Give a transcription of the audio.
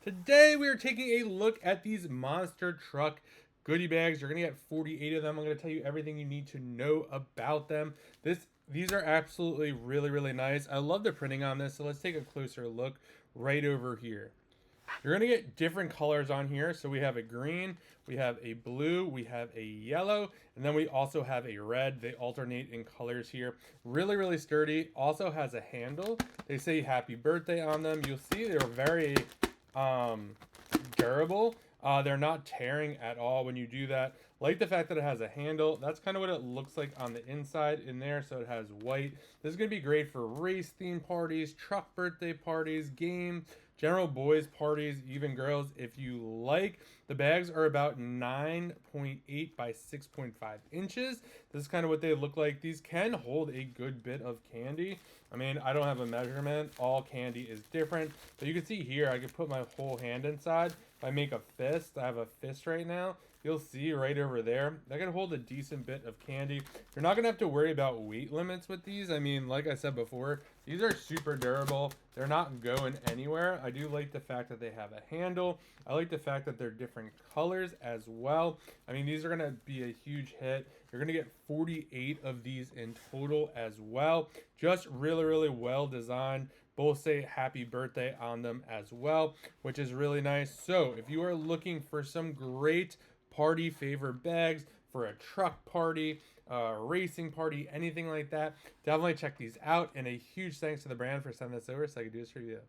Today we are taking a look at these monster truck goodie bags. You're gonna get 48 of them. I'm gonna tell you everything you need to know about them. These are absolutely really nice. I love the printing on this, so let's take a closer look right over here. You're gonna get different colors on here. So we have a green, we have a blue, we have a yellow, and then we also have a red. They alternate in colors here. Really sturdy. Also has a handle. They say happy birthday on them. You'll see they're very um, durable. They're not tearing at all when you do that. Like the fact that it has a handle. That's kind of what it looks like on the inside in there. So it has white. This is going to be great for race theme parties, truck birthday parties, game, general boys parties, even girls if you like. The bags are about 9.8 by 6.5 inches. This is kind of what they look like. These can hold a good bit of candy. I mean, I don't have a measurement. All candy is different. But you can see here, I could put my whole hand inside. If I make a fist, I have a fist right now. You'll see right over there, that can hold a decent bit of candy. You're not gonna have to worry about weight limits with these. I mean, like I said before, these are super durable. They're not going anywhere. I do like the fact that they have a handle. I like the fact that they're different colors as well. I mean, these are gonna be a huge hit. You're gonna get 48 of these in total as well. Just really well designed. Both say happy birthday on them as well, which is really nice. So if you are looking for some great party favor bags for a truck party, racing party, anything like that, definitely check these out. And a huge thanks to the brand for sending this over so I could do this review.